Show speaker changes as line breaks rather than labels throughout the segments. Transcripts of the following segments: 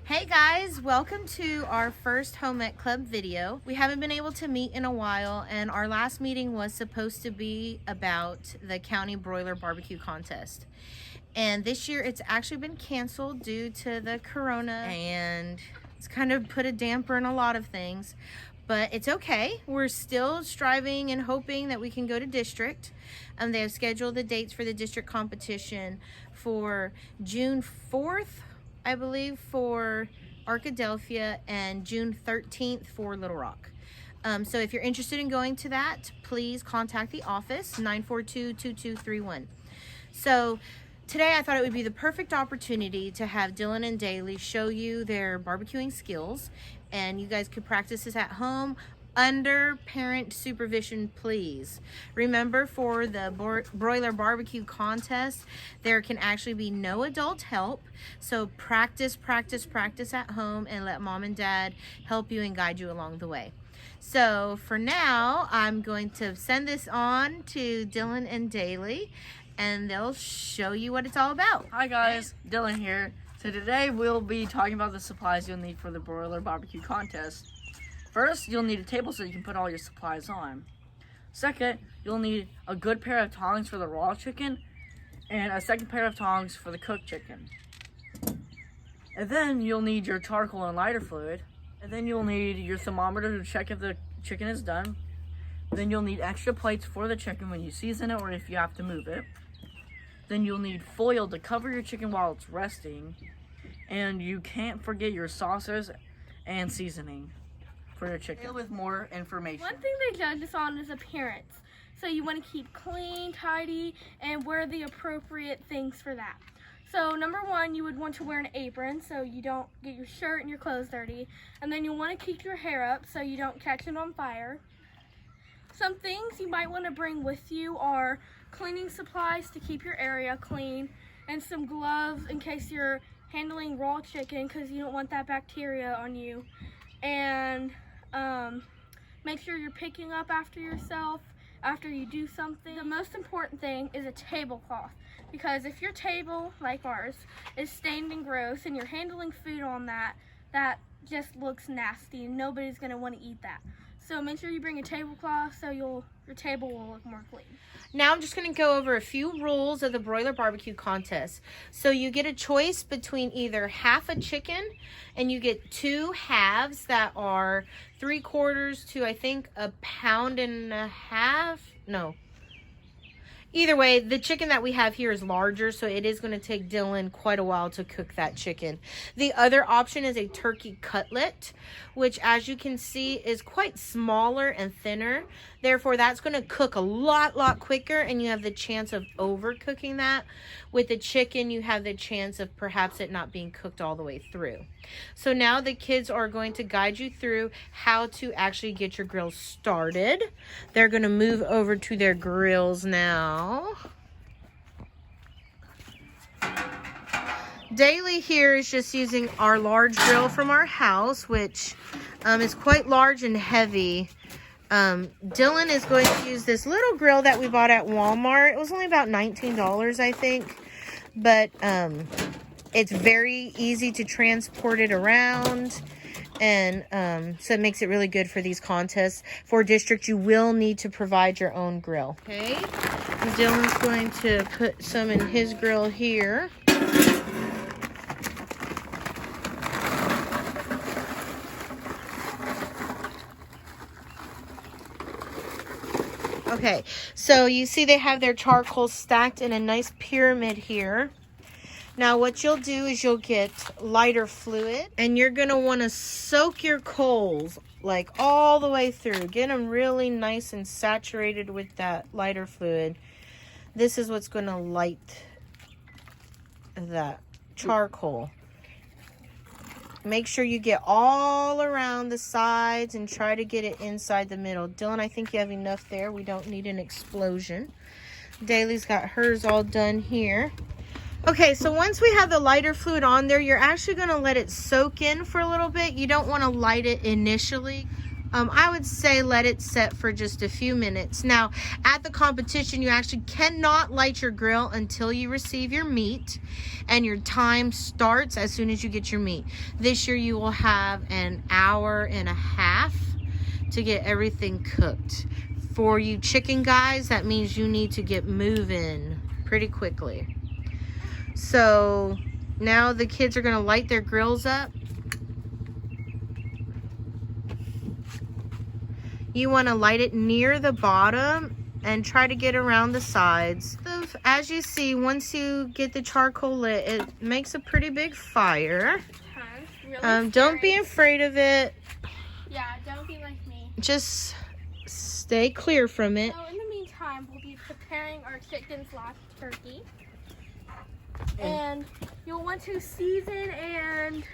Hey guys, welcome to our first Home Ec Club video. We haven't been able to meet in a while, and our last meeting was supposed to be about the county broiler barbecue contest. And this year it's actually been canceled due to the corona, and it's kind of put a damper in a lot of things. But it's okay. We're still striving and hoping that we can go to district. They have scheduled the dates for the district competition for June 4th, I believe, for Arkadelphia, and June 13th for Little Rock. So if you're interested in going to that, please contact the office, 942-2231. So today I thought it would be the perfect opportunity to have Dylan and Daly show you their barbecuing skills, and you guys could practice this at home under parent supervision, please. Remember, for the broiler barbecue contest, there can actually be no adult help. So practice at home, and let mom and dad help you and guide you along the way. So for now, I'm going to send this on to Dylan and Daly, and they'll show you what it's all about.
Hi guys, Dylan here. So today we'll be talking about the supplies you'll need for the broiler barbecue contest. First, you'll need a table so you can put all your supplies on. Second, you'll need a good pair of tongs for the raw chicken and a second pair of tongs for the cooked chicken. And then you'll need your charcoal and lighter fluid. And then you'll need your thermometer to check if the chicken is done. Then you'll need extra plates for the chicken when you season it or if you have to move it. Then you'll need foil to cover your chicken while it's resting. And you can't forget your sauces and seasoning for your chicken. With more information.
One thing they judge us on is appearance. So you want to keep clean, tidy, and wear the appropriate things for that. So number one, you would want to wear an apron so you don't get your shirt and your clothes dirty. And then you'll want to keep your hair up so you don't catch it on fire. Some things you might want to bring with you are cleaning supplies to keep your area clean, and some gloves in case you're handling raw chicken because you don't want that bacteria on you. And make sure you're picking up after yourself after you do something. The most important thing is a tablecloth, because if your table, like ours, is stained and gross and you're handling food on that just looks nasty and nobody's going to want to eat that. So make sure you bring a tablecloth so your table will look more clean.
Now I'm just going to go over a few rules of the broiler barbecue contest. So you get a choice between either half a chicken, and you get two halves that are 3/4 to, I think, 1.5 pounds. No. Either way, the chicken that we have here is larger, so it is going to take Dylan quite a while to cook that chicken. The other option is a turkey cutlet, which, as you can see, is quite smaller and thinner. Therefore, that's going to cook a lot quicker, and you have the chance of overcooking that. With the chicken, you have the chance of perhaps it not being cooked all the way through. So now the kids are going to guide you through how to actually get your grill started. They're going to move over to their grills now. Daly here is just using our large grill from our house, which is quite large and heavy. Dylan is going to use this little grill that we bought at Walmart. It was only about $19, I think. But it's very easy to transport it around. And so it makes it really good for these contests. For district, you will need to provide your own grill. Okay. Dylan's going to put some in his grill here. Okay, so you see they have their charcoal stacked in a nice pyramid here. Now what you'll do is you'll get lighter fluid, and you're going to want to soak your coals like all the way through. Get them really nice and saturated with that lighter fluid. This is what's going to light that charcoal. Make sure you get all around the sides and try to get it inside the middle. Dylan, I think you have enough there. We don't need an explosion. Daly's got hers all done here. Okay, so once we have the lighter fluid on there, you're actually going to let it soak in for a little bit. You don't want to light it initially. I would say let it set for just a few minutes. Now, at the competition, you actually cannot light your grill until you receive your meat, and your time starts as soon as you get your meat. This year, you will have an hour and a half to get everything cooked. For you chicken guys, that means you need to get moving pretty quickly. So now the kids are gonna light their grills up. You want to light it near the bottom and try to get around the sides. So as you see, once you get the charcoal lit, it makes a pretty big fire.
Really
don't be afraid of it.
Yeah, don't be like me.
Just stay clear from it.
So in the meantime, we'll be preparing our chicken/turkey. And you'll want to season and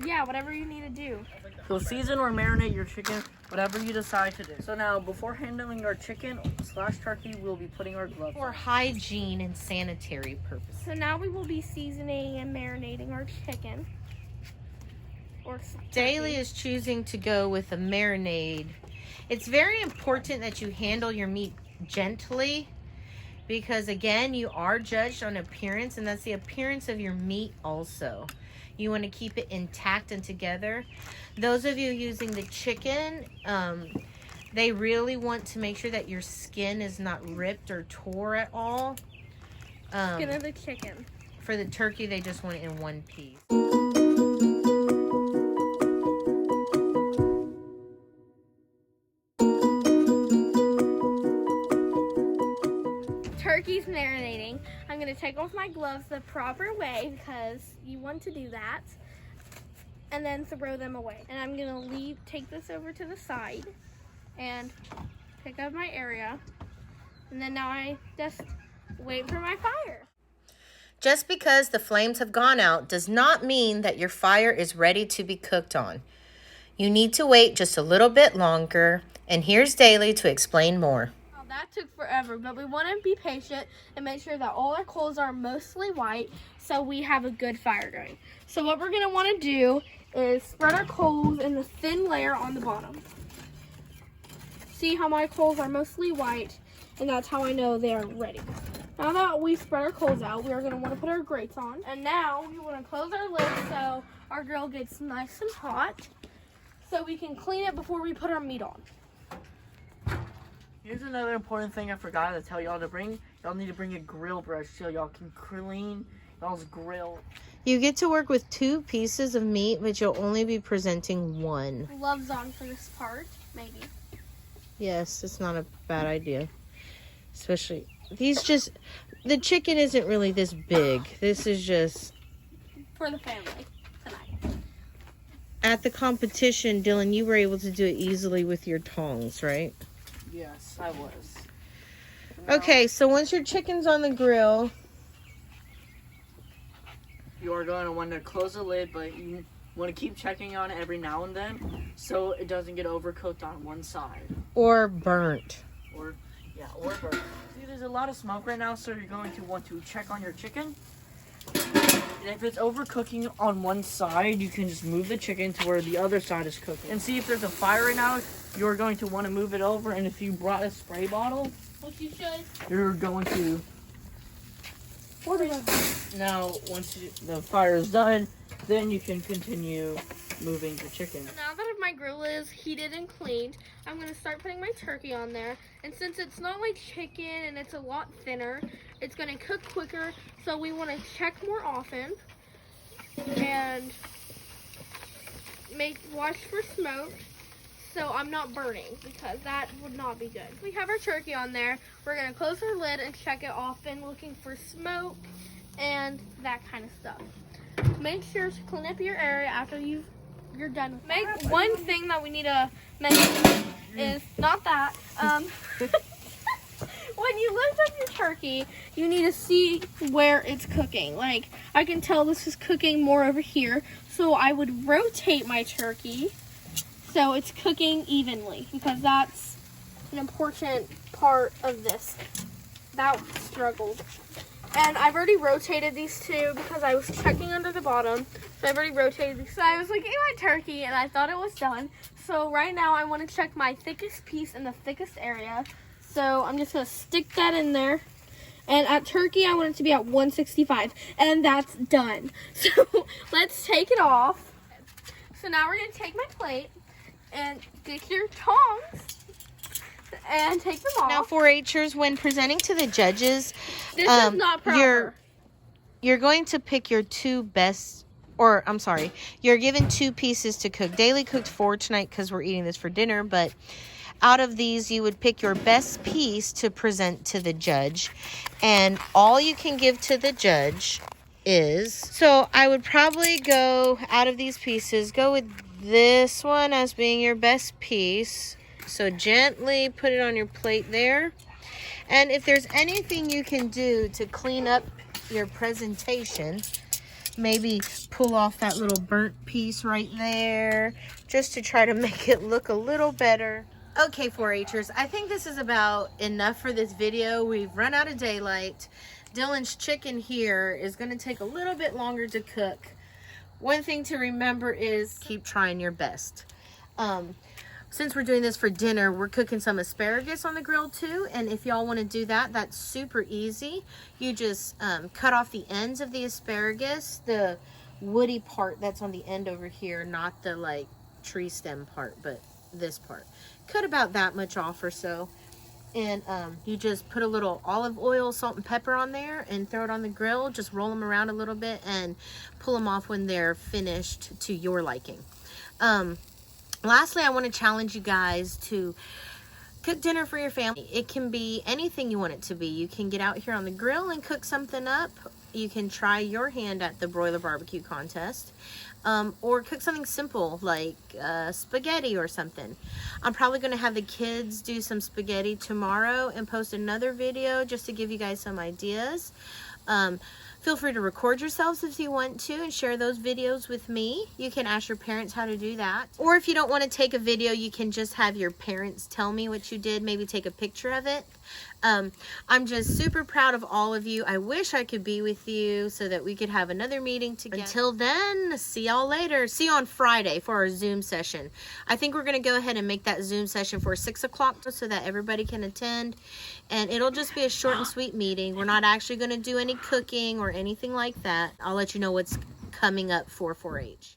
yeah, whatever you need to do.
So season or marinate your chicken, whatever you decide to do. So now, before handling our chicken/turkey, we'll be putting our gloves
For
on.
hygiene and sanitary purposes.
So now we will be seasoning and marinating our chicken. Or
Daly is choosing to go with a marinade. It's very important that you handle your meat gently because, again, you are judged on appearance, and that's the appearance of your meat also. You want to keep it intact and together. Those of you using the chicken, they really want to make sure that your skin is not ripped or tore at all.
skin of the chicken.
For the turkey, they just want it in one piece.
Turkey's marinating. I'm going to take off my gloves the proper way because you want to do that. And then throw them away. And I'm going to take this over to the side and pick up my area. And then now I just wait for my fire.
Just because the flames have gone out does not mean that your fire is ready to be cooked on. You need to wait just a little bit longer, and here's Daly to explain more.
Well, that took forever, but we want to be patient and make sure that all our coals are mostly white so we have a good fire going. So what we're going to want to do is spread our coals in the thin layer on the bottom. See how my coals are mostly white, and that's how I know they are ready. Now that we spread our coals out, we are going to want to put our grates on. And now we want to close our lid so our grill gets nice and hot so we can clean it before we put our meat on.
Here's another important thing I forgot to tell y'all to bring. Y'all need to bring a grill brush so y'all can clean y'all's grill.
You get to work with 2 pieces of meat, but you'll only be presenting 1.
Gloves on for this part, maybe.
Yes, it's not a bad idea. Especially, the chicken isn't really this big. This is just...
For the family tonight.
At the competition, Dylan, you were able to do it easily with your tongs, right?
Yes, I was.
Okay, so once your chicken's on the grill...
You are going to want to close the lid, but you want to keep checking on it every now and then so it doesn't get overcooked on one side.
Or burnt.
Or burnt. See, there's a lot of smoke right now, so you're going to want to check on your chicken. And if it's overcooking on one side, you can just move the chicken to where the other side is cooking. And see if there's a fire right now, you're going to want to move it over. And if you brought a spray bottle,
Which you should.
you're going to... Now, once the fire is done, then you can continue moving the chicken.
Now that my grill is heated and cleaned, I'm going to start putting my turkey on there. And since it's not like chicken and it's a lot thinner, it's going to cook quicker. So we want to check more often and watch for smoke so I'm not burning, because that would not be good. We have our turkey on there. We're going to close our lid and check it often, looking for smoke and that kind of stuff. Make sure to clean up your area after you're done with it. One thing that we need to mention is not that. When you lift up your turkey, you need to see where it's cooking. Like, I can tell this is cooking more over here, so I would rotate my turkey so it's cooking evenly, because that's an important part of this. That struggled. And I've already rotated these two because I was checking under the bottom. So I've already rotated these. So I was looking at my turkey and I thought it was done. So right now I want to check my thickest piece in the thickest area. So I'm just going to stick that in there. And at turkey, I want it to be at 165. And that's done. So let's take it off. So now we're going to take my plate and get your tongs and take them off.
Now, 4-Hers, when presenting to the judges,
This is not proper.
You're going to pick your two best, or I'm sorry, you're given 2 pieces to cook. Daily cooked 4 tonight because we're eating this for dinner, but out of these, you would pick your best piece to present to the judge, and all you can give to the judge is, so I would probably go, out of these pieces, go with this one as being your best piece. So gently put it on your plate there. And if there's anything you can do to clean up your presentation, maybe pull off that little burnt piece right there, just to try to make it look a little better. Okay, 4-Hers, I think this is about enough for this video. We've run out of daylight. Dylan's chicken here is going to take a little bit longer to cook. One thing to remember is keep trying your best. Since we're doing this for dinner, we're cooking some asparagus on the grill too. And if y'all want to do that, that's super easy. You just cut off the ends of the asparagus, the woody part that's on the end over here, not the like tree stem part, but this part. Cut about that much off or so. And you just put a little olive oil, salt, and pepper on there and throw it on the grill. Just roll them around a little bit and pull them off when they're finished to your liking. Lastly, I want to challenge you guys to cook dinner for your family. It can be anything you want it to be. You can get out here on the grill and cook something up. You can try your hand at the Broiler BBQ Contest. Or cook something simple like spaghetti or something. I'm probably going to have the kids do some spaghetti tomorrow and post another video just to give you guys some ideas. Feel free to record yourselves if you want to and share those videos with me. You can ask your parents how to do that. Or if you don't want to take a video, you can just have your parents tell me what you did. Maybe take a picture of it. I'm just super proud of all of you. I wish I could be with you so that we could have another meeting together. Until then, see y'all later. See you on Friday for our Zoom session. I think we're going to go ahead and make that Zoom session for 6 o'clock so that everybody can attend. And it'll just be a short and sweet meeting. We're not actually going to do any cooking or anything like that. I'll let you know what's coming up for 4-H.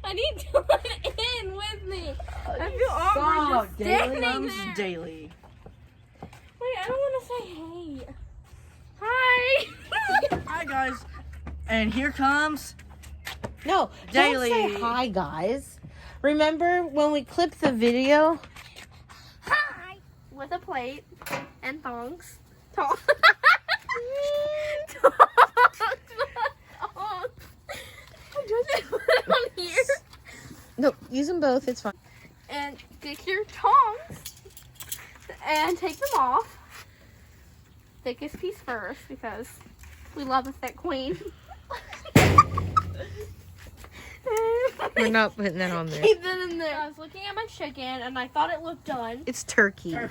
I need Dylan in with me. I feel awkward just standing there.
Daily.
Wait, I don't want to say hey. Hi.
Hi guys, and here comes
No,
Daily.
don't say hi, guys. Remember when we clipped the video?
Hi. With a plate and thongs. Tongs. Tongs. Just put it on here.
No, use them both. It's fine.
And get your tongs and take them off. Thickest piece first because we love a thick queen.
We're not putting that on there.
Keep that in there. I was looking at my chicken and I thought it looked done.
It's turkey.
One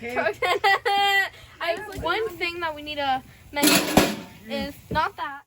thing that we need to mention is not that.